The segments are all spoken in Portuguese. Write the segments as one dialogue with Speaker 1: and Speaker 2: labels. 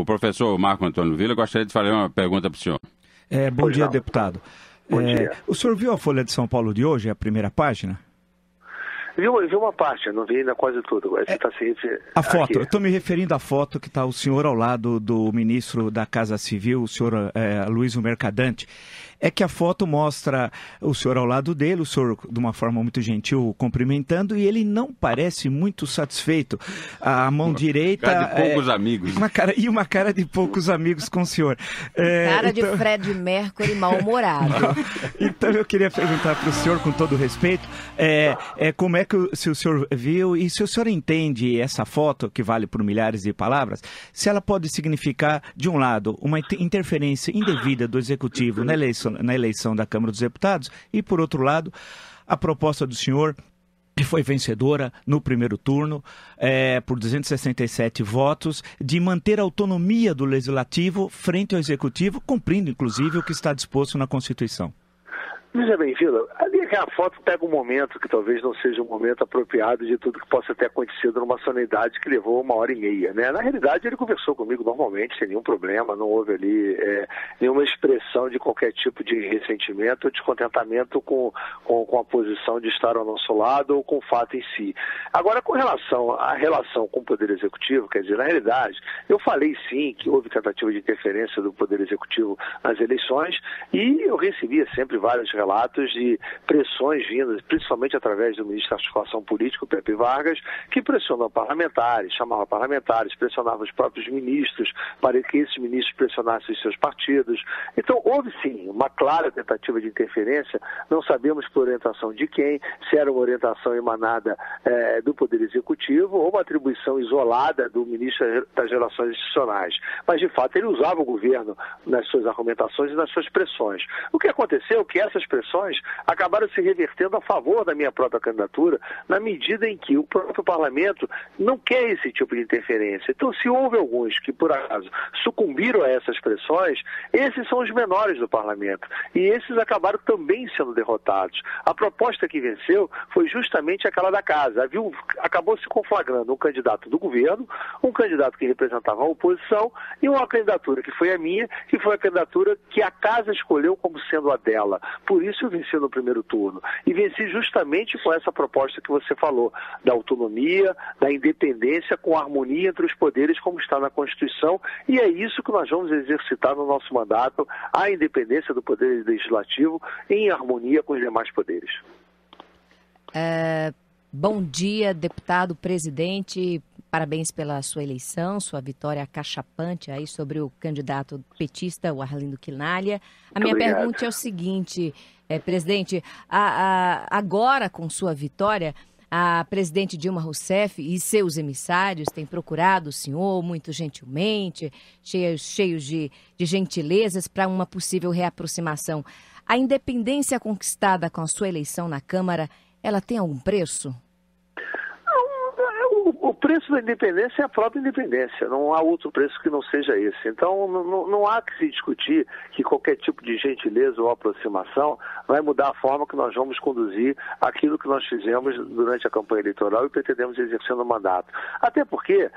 Speaker 1: o professor Marco Antônio Villa gostaria de fazer uma pergunta para o senhor.
Speaker 2: Bom dia, deputado.
Speaker 3: Bom dia.
Speaker 2: O senhor viu a Folha de São Paulo de hoje, a primeira página?
Speaker 3: Vi uma parte, não vi ainda quase tudo. Você tá
Speaker 2: a foto, eu estou me referindo à foto que está o senhor ao lado do ministro da Casa Civil, o senhor Luiz Mercadante. É que a foto mostra o senhor ao lado dele, o senhor de uma forma muito gentil cumprimentando, e ele não parece muito satisfeito. A mão direita...
Speaker 1: Cara de poucos amigos.
Speaker 2: Uma cara de poucos amigos com o senhor.
Speaker 4: Cara de Fred Mercury mal-humorado.
Speaker 2: Então eu queria perguntar para o senhor, com todo respeito, como é que se o senhor viu e se o senhor entende essa foto, que vale por milhares de palavras, se ela pode significar, de um lado, uma interferência indevida do Executivo na eleição da Câmara dos Deputados e, por outro lado, a proposta do senhor, que foi vencedora no primeiro turno, por 267 votos, de manter a autonomia do Legislativo frente ao Executivo, cumprindo, inclusive, o que está disposto na Constituição.
Speaker 3: Veja bem, Vila, ali aquela foto pega um momento que talvez não seja um momento apropriado de tudo que possa ter acontecido numa solenidade que levou 1h30, né? Na realidade, ele conversou comigo normalmente, sem nenhum problema, não houve ali nenhuma expressão de qualquer tipo de ressentimento ou descontentamento com a posição de estar ao nosso lado ou com o fato em si. Agora, com relação à relação com o Poder Executivo, quer dizer, na realidade, eu falei sim que houve tentativa de interferência do Poder Executivo nas eleições e eu recebia sempre vários relatos de pressões vindas, principalmente através do ministro da Articulação Política, o Pepe Vargas, que pressionou parlamentares, chamava parlamentares, pressionava os próprios ministros para que esses ministros pressionassem os seus partidos. Então, houve sim uma clara tentativa de interferência, não sabemos por orientação de quem, se era uma orientação emanada do Poder Executivo ou uma atribuição isolada do ministro das Relações Institucionais. Mas, de fato, ele usava o governo nas suas argumentações e nas suas pressões. O que aconteceu é que essas pressões acabaram se revertendo a favor da minha própria candidatura, na medida em que o próprio parlamento não quer esse tipo de interferência. Então, se houve alguns que, por acaso, sucumbiram a essas pressões, esses são os menores do parlamento. E esses acabaram também sendo derrotados. A proposta que venceu foi justamente aquela da casa. Acabou se conflagrando um candidato do governo, um candidato que representava a oposição e uma candidatura que foi a minha, que foi a candidatura que a casa escolheu como sendo a dela. Por isso eu venci no primeiro turno. E venci justamente com essa proposta que você falou, da autonomia, da independência, com harmonia entre os poderes, como está na Constituição. E é isso que nós vamos exercitar no nosso mandato, a independência do Poder Legislativo em harmonia com os demais poderes.
Speaker 4: Bom dia, deputado, presidente. Parabéns pela sua eleição, sua vitória acachapante aí sobre o candidato petista, o Arlindo Quinalha. A minha pergunta é o seguinte, presidente, agora com sua vitória, a presidente Dilma Rousseff e seus emissários têm procurado o senhor muito gentilmente, cheios de gentilezas para uma possível reaproximação. A independência conquistada com a sua eleição na Câmara, ela tem algum preço?
Speaker 3: O preço da independência é a própria independência, não há outro preço que não seja esse. Então, não há que se discutir que qualquer tipo de gentileza ou aproximação vai mudar a forma que nós vamos conduzir aquilo que nós fizemos durante a campanha eleitoral e pretendemos exercer no mandato. Até porque,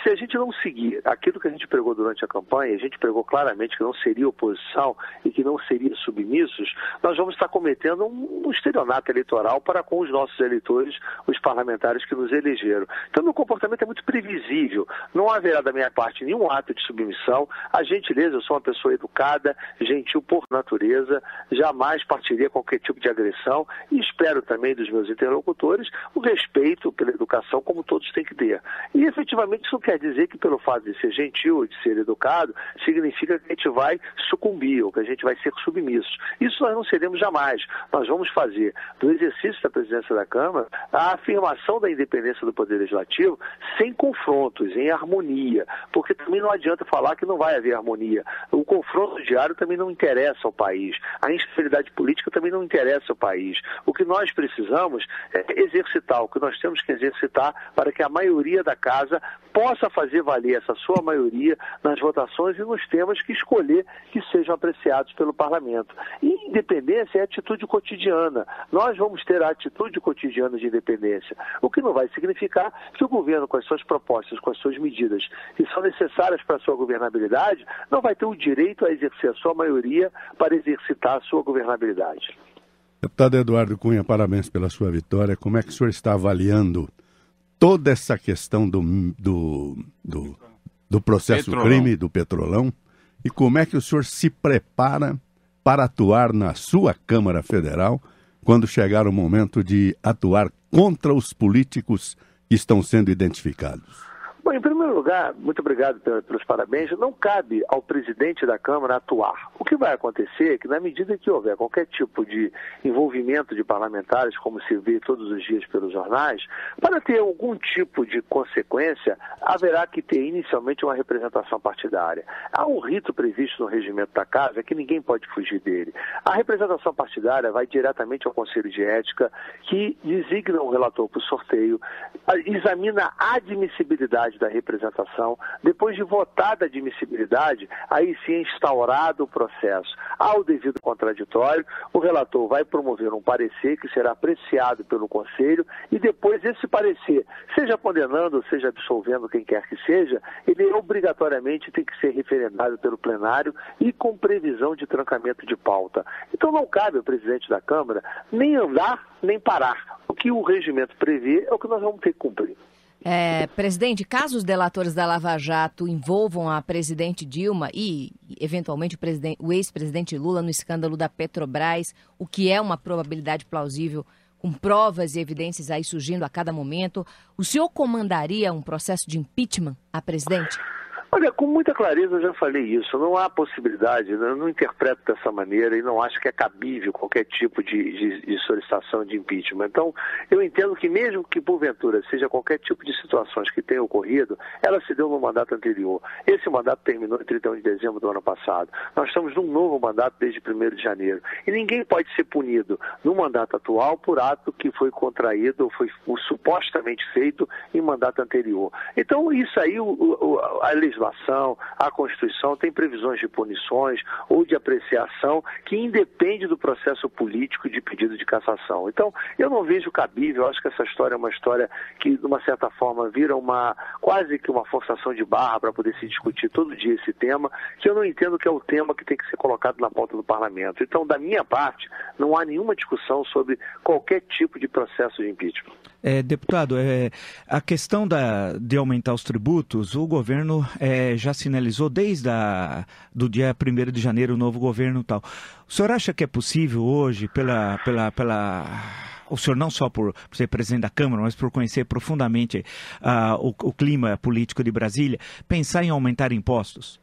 Speaker 3: se a gente não seguir aquilo que a gente pregou durante a campanha, a gente pregou claramente que não seria oposição e que não seria submissos, nós vamos estar cometendo um estelionato eleitoral para com os nossos eleitores, os parlamentares que nos elegeram. Então, meu comportamento é muito previsível. Não haverá da minha parte nenhum ato de submissão. A gentileza, eu sou uma pessoa educada, gentil por natureza, jamais partiria qualquer tipo de agressão e espero também dos meus interlocutores o respeito pela educação como todos têm que ter. E, efetivamente, isso não quer dizer que pelo fato de ser gentil, de ser educado, significa que a gente vai sucumbir ou que a gente vai ser submisso. Isso nós não seremos jamais. Nós vamos fazer do exercício da presidência da Câmara a afirmação da independência do Poder Legislativo sem confrontos, em harmonia, porque também não adianta falar que não vai haver harmonia. O confronto diário também não interessa ao país, a instabilidade política também não interessa ao país. O que nós precisamos é exercitar, o que nós temos que exercitar para que a maioria da casa possa fazer valer essa sua maioria nas votações e nos temas que escolher que sejam apreciados pelo parlamento. E independência é atitude cotidiana. Nós vamos ter a atitude cotidiana de independência, o que não vai significar que o governo, com as suas propostas, com as suas medidas que são necessárias para a sua governabilidade, não vai ter o direito a exercer a sua maioria para exercitar a sua governabilidade.
Speaker 5: Deputado Eduardo Cunha, parabéns pela sua vitória. Como é que o senhor está avaliando toda essa questão do processo crime, do Petrolão, e como é que o senhor se prepara para atuar na sua Câmara Federal quando chegar o momento de atuar contra os políticos que estão sendo identificados?
Speaker 3: Bom, em primeiro lugar, muito obrigado pelos parabéns. Não cabe ao presidente da Câmara atuar. O que vai acontecer é que, na medida que houver qualquer tipo de envolvimento de parlamentares, como se vê todos os dias pelos jornais, para ter algum tipo de consequência, haverá que ter inicialmente uma representação partidária. Há um rito previsto no regimento da Casa que ninguém pode fugir dele. A representação partidária vai diretamente ao Conselho de Ética, que designa um relator por sorteio, examina a admissibilidade da representação. Depois de votada a admissibilidade, aí sim é instaurado o processo. Ao devido contraditório, o relator vai promover um parecer que será apreciado pelo Conselho e depois esse parecer, seja condenando, seja absolvendo quem quer que seja, ele obrigatoriamente tem que ser referendado pelo plenário e com previsão de trancamento de pauta. Então não cabe ao presidente da Câmara nem andar, nem parar. O que o regimento prevê é o que nós vamos ter que cumprir.
Speaker 4: Presidente, caso os delatores da Lava Jato envolvam a presidente Dilma e, eventualmente, o ex-presidente Lula no escândalo da Petrobras, o que é uma probabilidade plausível, com provas e evidências aí surgindo a cada momento, o senhor comandaria um processo de impeachment à presidente?
Speaker 3: Olha, com muita clareza eu já falei isso, não há possibilidade, eu não interpreto dessa maneira e não acho que é cabível qualquer tipo de solicitação de impeachment. Então, eu entendo que mesmo que porventura seja qualquer tipo de situações que tenha ocorrido, ela se deu no mandato anterior. Esse mandato terminou em 31 de dezembro do ano passado. Nós estamos num novo mandato desde 1º de janeiro. E ninguém pode ser punido no mandato atual por ato que foi contraído ou foi supostamente feito em mandato anterior. Então, isso aí, a legislação, a Constituição tem previsões de punições ou de apreciação que independe do processo político de pedido de cassação. Então, eu não vejo cabível, eu acho que essa história é uma história que, de uma certa forma, vira quase que uma forçação de barra para poder se discutir todo dia esse tema, que eu não entendo que é o tema que tem que ser colocado na pauta do parlamento. Então, da minha parte, não há nenhuma discussão sobre qualquer tipo de processo de impeachment.
Speaker 2: Deputado, a questão de aumentar os tributos, o governo já sinalizou desde do dia 1º de janeiro o novo governo e tal. O senhor acha que é possível hoje, o senhor não só por ser presidente da Câmara, mas por conhecer profundamente o clima político de Brasília, pensar em aumentar impostos?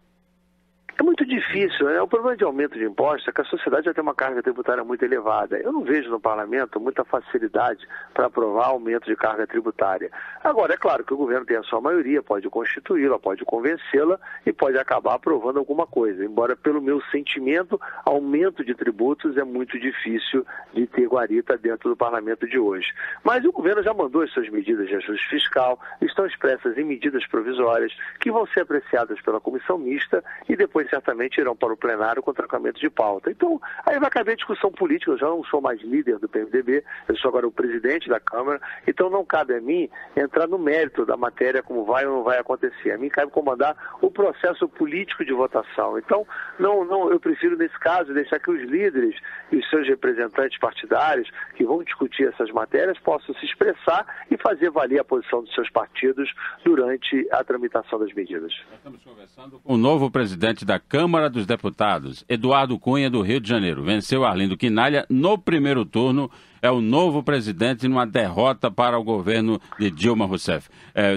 Speaker 3: É muito difícil, né? O problema de aumento de impostos é que a sociedade já tem uma carga tributária muito elevada. Eu não vejo no parlamento muita facilidade para aprovar aumento de carga tributária. Agora, é claro que o governo tem a sua maioria, pode constituí-la, pode convencê-la e pode acabar aprovando alguma coisa. Embora, pelo meu sentimento, aumento de tributos é muito difícil de ter guarita dentro do parlamento de hoje. Mas o governo já mandou as suas medidas de ajuste fiscal, estão expressas em medidas provisórias que vão ser apreciadas pela comissão mista e depois certamente irão para o plenário com trancamento de pauta. Então, aí vai caber discussão política. Eu já não sou mais líder do PMDB, eu sou agora o presidente da Câmara, então não cabe a mim entrar no mérito da matéria, como vai ou não vai acontecer. A mim cabe comandar o processo político de votação. Então, eu prefiro, nesse caso, deixar que os líderes e os seus representantes partidários que vão discutir essas matérias possam se expressar e fazer valer a posição dos seus partidos durante a tramitação das medidas.
Speaker 1: Nós estamos conversando com o novo presidente da Câmara dos Deputados, Eduardo Cunha, do Rio de Janeiro. Venceu Arlindo Quinalha no primeiro turno, é o novo presidente numa derrota para o governo de Dilma Rousseff.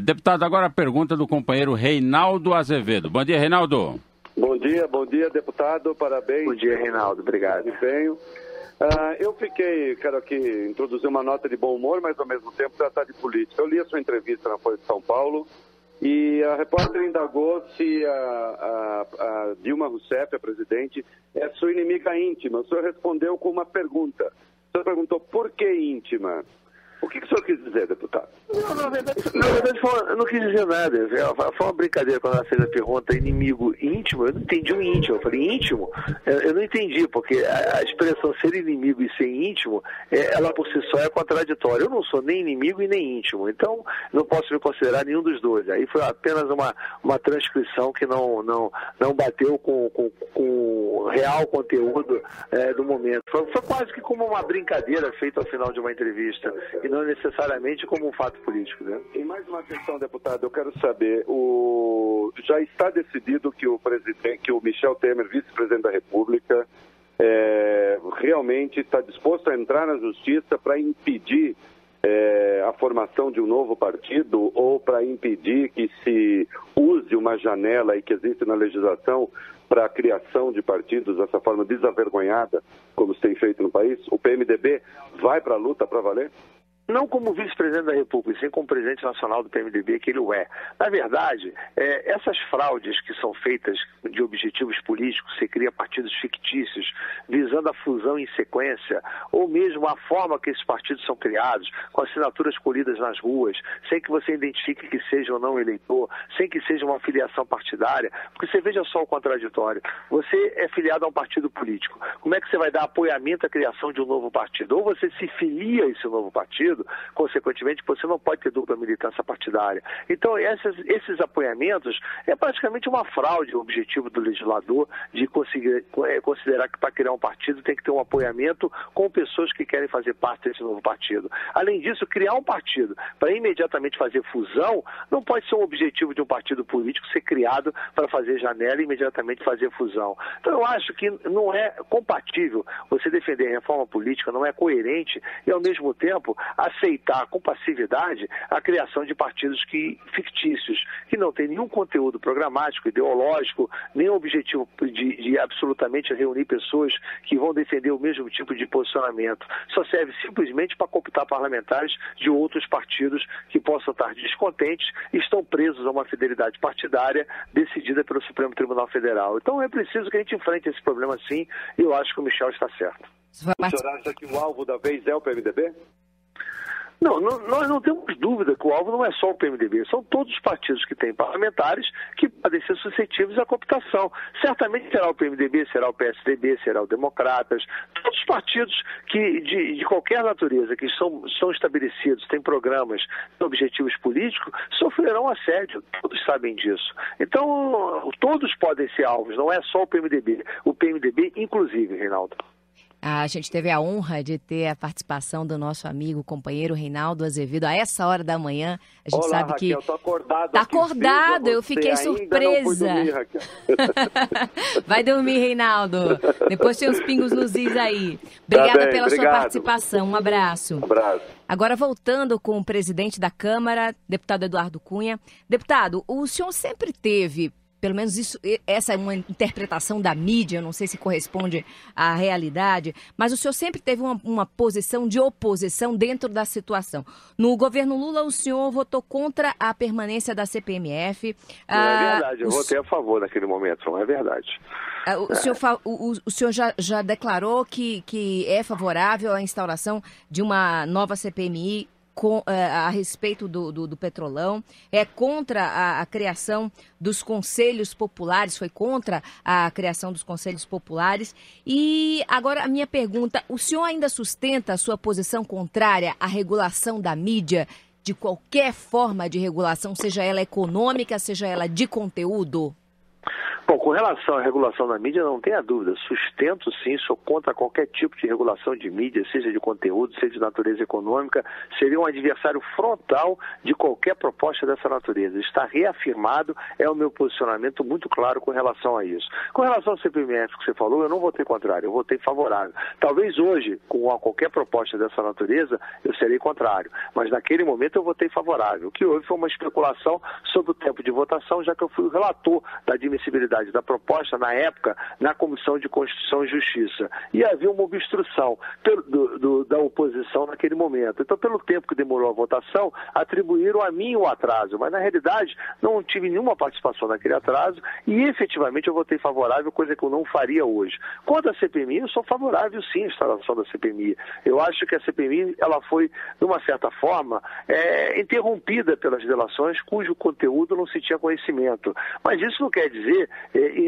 Speaker 1: Deputado, agora a pergunta do companheiro Reinaldo Azevedo. Bom dia, Reinaldo.
Speaker 6: Bom dia, deputado, parabéns.
Speaker 3: Bom dia, Reinaldo, obrigado.
Speaker 6: Desempenho. Quero aqui introduzir uma nota de bom humor, mas ao mesmo tempo tratar de política. Eu li a sua entrevista na Folha de São Paulo e a repórter indagou se a Dilma Rousseff, a presidente, é sua inimiga íntima. O senhor respondeu com uma pergunta. O senhor perguntou por que íntima? O que o senhor quis dizer, deputado?
Speaker 3: Não, na verdade, eu não quis dizer nada. Foi uma brincadeira quando ela fez a pergunta inimigo íntimo. Eu não entendi o íntimo. Eu falei íntimo? Eu não entendi, porque a expressão ser inimigo e ser íntimo, ela por si só é contraditória. Eu não sou nem inimigo e nem íntimo. Então, não posso me considerar nenhum dos dois. Aí foi apenas uma transcrição que não bateu com o real conteúdo do momento. Foi quase que como uma brincadeira feita ao final de uma entrevista, e não necessariamente como um fato político, né?
Speaker 6: E mais uma questão, deputado, eu quero saber, já está decidido que o Michel Temer, vice-presidente da República, realmente está disposto a entrar na justiça para impedir a formação de um novo partido ou para impedir que se use uma janela aí que existe na legislação para a criação de partidos dessa forma desavergonhada, como se tem feito no país? O PMDB vai para a luta para valer?
Speaker 3: Não como vice-presidente da República, sim como presidente nacional do PMDB, que ele o é. Na verdade, essas fraudes que são feitas de objetivos políticos, você cria partidos fictícios, visando a fusão em sequência, ou mesmo a forma que esses partidos são criados, com assinaturas colhidas nas ruas, sem que você identifique que seja ou não eleitor, sem que seja uma filiação partidária, porque você veja só o contraditório. Você é filiado a um partido político. Como é que você vai dar apoiamento à criação de um novo partido? Ou você se filia a esse novo partido, consequentemente, você não pode ter dupla militância partidária. Então, esses apoiamentos é praticamente uma fraude, o objetivo do legislador de conseguir considerar que para criar um partido tem que ter um apoiamento com pessoas que querem fazer parte desse novo partido. Além disso, criar um partido para imediatamente fazer fusão não pode ser um objetivo de um partido político ser criado para fazer janela e imediatamente fazer fusão. Então, eu acho que não é compatível você defender a reforma política, não é coerente e, ao mesmo tempo, aceitar com passividade a criação de partidos fictícios, que não tem nenhum conteúdo programático, ideológico, nem objetivo de absolutamente reunir pessoas que vão defender o mesmo tipo de posicionamento. Só serve simplesmente para cooptar parlamentares de outros partidos que possam estar descontentes e estão presos a uma fidelidade partidária decidida pelo Supremo Tribunal Federal. Então é preciso que a gente enfrente esse problema sim, e eu acho que o Michel está certo.
Speaker 6: O senhor acha que o alvo da vez é o PMDB?
Speaker 3: Não, nós não temos dúvida que o alvo não é só o PMDB, são todos os partidos que têm parlamentares que podem ser suscetíveis à cooptação. Certamente será o PMDB, será o PSDB, será o Democratas, todos os partidos que, de qualquer natureza, que são estabelecidos, têm programas, têm objetivos políticos, sofrerão assédio, todos sabem disso. Então, todos podem ser alvos, não é só o PMDB inclusive, Reinaldo.
Speaker 4: A gente teve a honra de ter a participação do nosso amigo, companheiro Reinaldo Azevedo, a essa hora da manhã. A gente
Speaker 6: Olá,
Speaker 4: sabe
Speaker 6: Raquel,
Speaker 4: que
Speaker 6: tô acordado.
Speaker 4: Tá acordado, eu fiquei surpresa.
Speaker 6: Não fui dormir, Raquel.
Speaker 4: Vai dormir, Reinaldo. Depois tem uns pingos nos is aí. Obrigada pela sua participação. Um abraço.
Speaker 6: Um abraço.
Speaker 4: Agora, voltando com o presidente da Câmara, deputado Eduardo Cunha. Deputado, o senhor sempre teve... Pelo menos essa é uma interpretação da mídia, eu não sei se corresponde à realidade, mas o senhor sempre teve uma posição de oposição dentro da situação. No governo Lula, o senhor votou contra a permanência da CPMF.
Speaker 3: Não é verdade, eu votei a favor naquele momento, não é verdade.
Speaker 4: O senhor já declarou que é favorável à instauração de uma nova CPMI a respeito do Petrolão, é contra a criação dos conselhos populares, foi contra a criação dos conselhos populares. E agora a minha pergunta, o senhor ainda sustenta a sua posição contrária à regulação da mídia, de qualquer forma de regulação, seja ela econômica, seja ela de conteúdo?
Speaker 3: Bom, com relação à regulação da mídia, não tenha dúvida. Sustento, sim, sou contra qualquer tipo de regulação de mídia, seja de conteúdo, seja de natureza econômica. Seria um adversário frontal de qualquer proposta dessa natureza. Está reafirmado, é o meu posicionamento muito claro com relação a isso. Com relação ao CPMF que você falou, eu não votei contrário, eu votei favorável. Talvez hoje, com qualquer proposta dessa natureza, eu serei contrário. Mas naquele momento eu votei favorável. O que houve foi uma especulação sobre o tempo de votação, já que eu fui o relator da admissibilidade análise da proposta, na época, na Comissão de Constituição e Justiça. E havia uma obstrução da oposição naquele momento. Então, pelo tempo que demorou a votação, atribuíram a mim o atraso. Mas, na realidade, não tive nenhuma participação naquele atraso e, efetivamente, eu votei favorável, coisa que eu não faria hoje. Quanto à CPMI, eu sou favorável, sim, à instalação da CPMI. Eu acho que a CPMI, ela foi, de uma certa forma, interrompida pelas delações cujo conteúdo não se tinha conhecimento. Mas isso não quer dizer,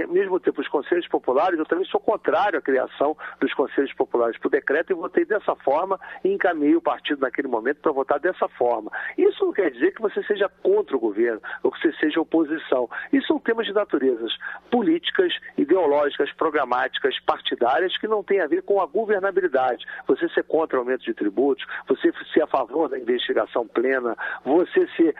Speaker 3: ao mesmo tempo, os conselhos populares, eu também sou contrário à criação dos conselhos populares por decreto e votei dessa forma e encaminhei o partido naquele momento para votar dessa forma. Isso não quer dizer que você seja contra o governo ou que você seja oposição. Isso são temas de naturezas políticas, ideológicas, programáticas, partidárias que não têm a ver com a governabilidade. Você ser contra o aumento de tributos, você ser a favor da investigação plena, você ser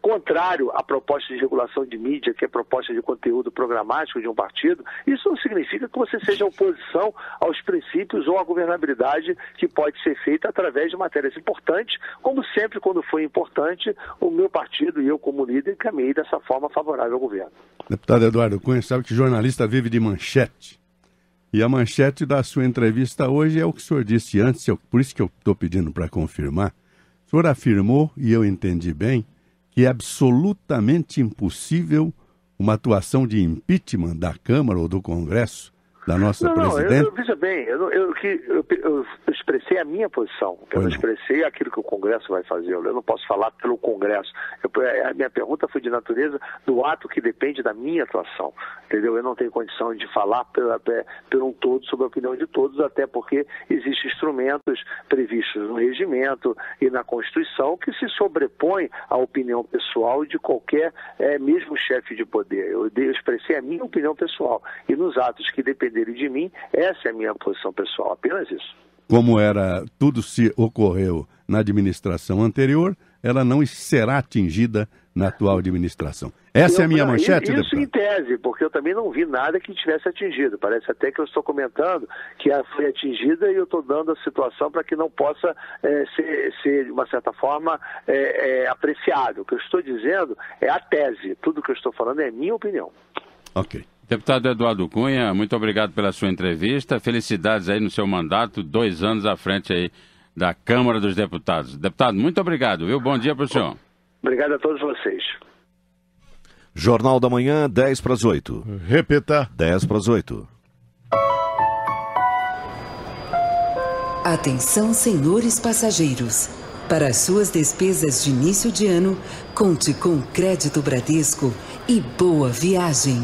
Speaker 3: contrário à proposta de regulação de mídia, que é proposta de conteúdo programático de um partido, isso não significa que você seja oposição aos princípios ou à governabilidade que pode ser feita através de matérias importantes, como sempre, quando foi importante, o meu partido e eu, como líder, encaminhei dessa forma favorável ao governo.
Speaker 5: Deputado Eduardo Cunha, sabe que jornalista vive de manchete. E a manchete da sua entrevista hoje é o que o senhor disse antes, por isso que eu estou pedindo para confirmar. O senhor afirmou, e eu entendi bem, que é absolutamente impossível uma atuação de impeachment da Câmara ou do Congresso da nossa presidente?
Speaker 3: Veja bem, eu expressei a minha posição, eu não expressei aquilo que o Congresso vai fazer, eu não posso falar pelo Congresso. A minha pergunta foi de natureza do ato que depende da minha atuação, entendeu? Eu não tenho condição de falar por um todo sobre a opinião de todos, até porque existem instrumentos previstos no regimento e na Constituição que se sobrepõem à opinião pessoal de qualquer, mesmo chefe de poder. Eu expressei a minha opinião pessoal e nos atos que dependem de mim, essa é a minha posição pessoal, apenas isso.
Speaker 5: Como tudo se ocorreu na administração anterior, ela não será atingida na atual administração. Essa é a minha manchete,
Speaker 3: Isso deputado? Em tese, porque eu também não vi nada que tivesse atingido. Parece até que eu estou comentando que foi atingida e eu estou dando a situação para que não possa ser, de uma certa forma, apreciado. O que eu estou dizendo é a tese. Tudo que eu estou falando é a minha opinião.
Speaker 5: Ok.
Speaker 1: Deputado Eduardo Cunha, muito obrigado pela sua entrevista. Felicidades aí no seu mandato, 2 anos à frente aí da Câmara dos Deputados. Deputado, muito obrigado, viu? Bom dia para o senhor.
Speaker 3: Obrigado a todos vocês.
Speaker 7: Jornal da Manhã, 10:08.
Speaker 5: Repita.
Speaker 7: 10:08.
Speaker 8: Atenção, senhores passageiros. Para as suas despesas de início de ano, conte com o Crédito Bradesco e boa viagem.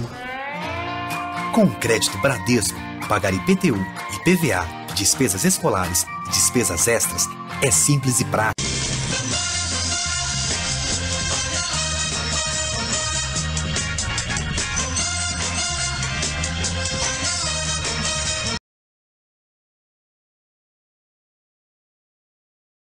Speaker 9: Com o Crédito Bradesco, pagar IPTU, IPVA, despesas escolares e despesas extras é simples e prático.